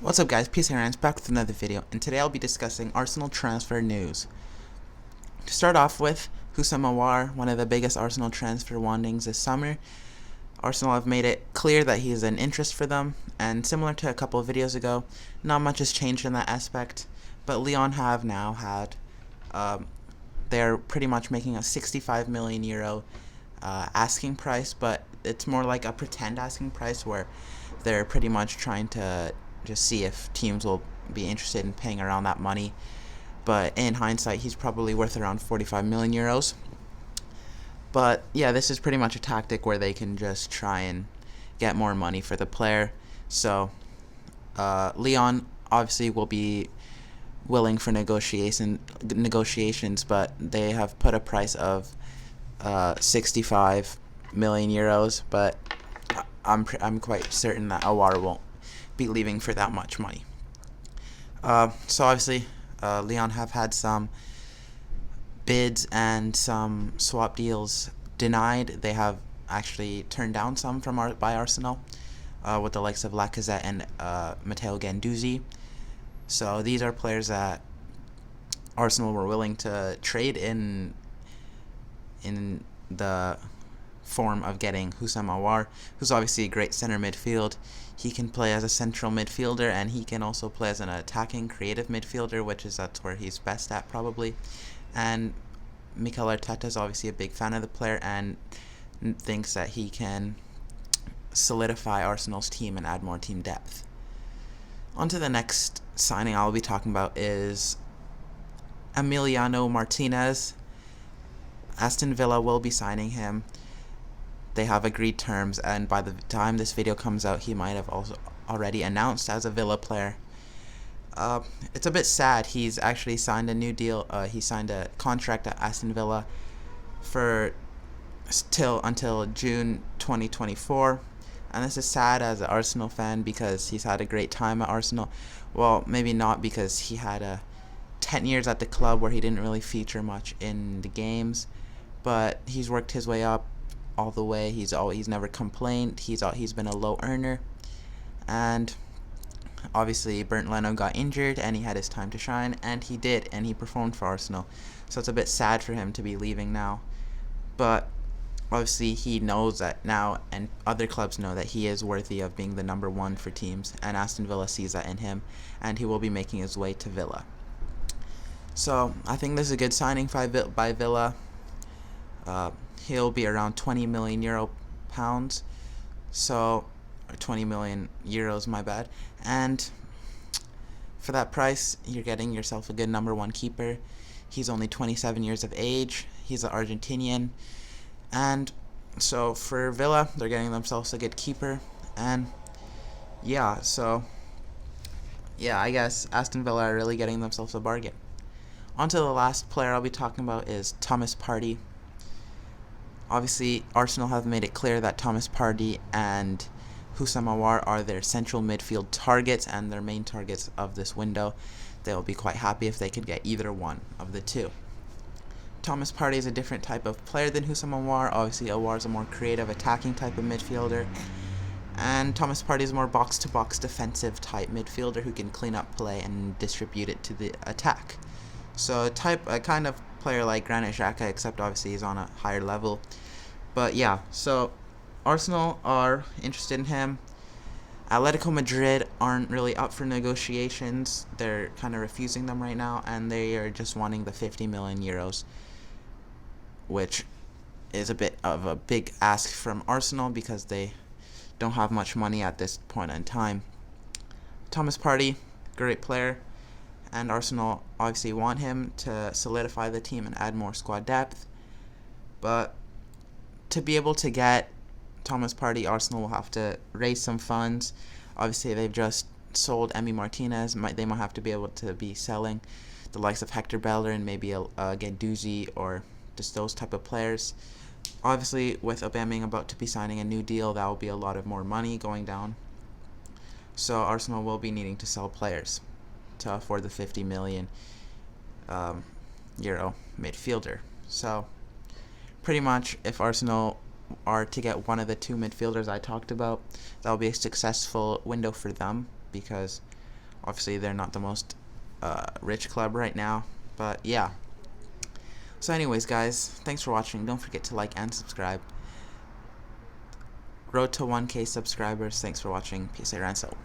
What's up guys, Peace Aaron's back with another video, and today I'll be discussing Arsenal transfer news. To start off with, Houssem Aouar, one of the biggest Arsenal transfer wandings this summer. Arsenal have made it clear that he is an interest for them, and similar to a couple of videos ago, not much has changed in that aspect, but Lyon have now had, they're pretty much making a 65 million euro asking price, but it's more like a pretend asking price where they're pretty much trying to just see if teams will be interested in paying around that money. But in hindsight, he's probably worth around 45 million euros. But yeah, this is pretty much a tactic where they can just try and get more money for the player. So Lyon obviously will be willing for negotiations, but they have put a price of 65 million euros. But I'm quite certain that Aouar won't be leaving for that much money. So obviously, Lyon have had some bids and some swap deals denied. They have actually turned down some by Arsenal, with the likes of Lacazette and Matteo Guendouzi. So these are players that Arsenal were willing to trade in the form of getting Houssem Aouar, who's obviously a great center midfield. He can play as a central midfielder, and he can also play as an attacking, creative midfielder, that's where he's best at probably. And Mikel Arteta is obviously a big fan of the player and thinks that he can solidify Arsenal's team and add more team depth. On to the next signing I'll be talking about is Emiliano Martinez. Aston Villa will be signing him. They have agreed terms, and by the time this video comes out, he might have also already announced as a Villa player. It's a bit sad. He's actually signed a new deal. He signed a contract at Aston Villa until June 2024. And this is sad as an Arsenal fan because he's had a great time at Arsenal. Well, maybe not, because he had 10 years at the club where he didn't really feature much in the games, but he's worked his way up all the way. He's never complained. He's been a low earner, and obviously Bernd Leno got injured and he had his time to shine, and he did, and he performed for Arsenal. So it's a bit sad for him to be leaving now, but obviously he knows that now, and other clubs know that he is worthy of being the number one for teams, and Aston Villa sees that in him, and he will be making his way to Villa. So I think this is a good signing by Villa. He'll be around 20 million euro pounds, or 20 million euros, my bad. And for that price, you're getting yourself a good number one keeper. He's only 27 years of age. He's an Argentinian. And so for Villa, they're getting themselves a good keeper. And yeah, I guess Aston Villa are really getting themselves a bargain. On to the last player I'll be talking about is Thomas Partey. Obviously, Arsenal have made it clear that Thomas Partey and Houssem Aouar are their central midfield targets and their main targets of this window. They'll be quite happy if they could get either one of the two. Thomas Partey is a different type of player than Houssem Aouar. Obviously, Aouar is a more creative, attacking type of midfielder, and Thomas Partey is a more box-to-box defensive type midfielder who can clean up play and distribute it to the attack. So a kind of player like Granit Xhaka, except obviously he's on a higher level. But yeah, so Arsenal are interested in him. Atletico Madrid aren't really up for negotiations. They're kind of refusing them right now, and they are just wanting the 50 million euros, which is a bit of a big ask from Arsenal because they don't have much money at this point in time. Thomas Partey, great player, and Arsenal obviously want him to solidify the team and add more squad depth. But to be able to get Thomas Partey, Arsenal will have to raise some funds. Obviously, they've just sold Emiliano Martinez. They might have to be able to be selling the likes of Hector Bellerin, maybe a Guendouzi, or just those type of players. Obviously, with Aubameyang about to be signing a new deal, that will be a lot of more money going down. So Arsenal will be needing to sell players to afford the 50 million euro midfielder. So pretty much, if Arsenal are to get one of the two midfielders I talked about, that will be a successful window for them, because Obviously, they're not the most rich club right now, but yeah. So anyways, guys, thanks for watching. Don't forget to like and subscribe. Road to 1K subscribers. Thanks for watching. Peace out, and so.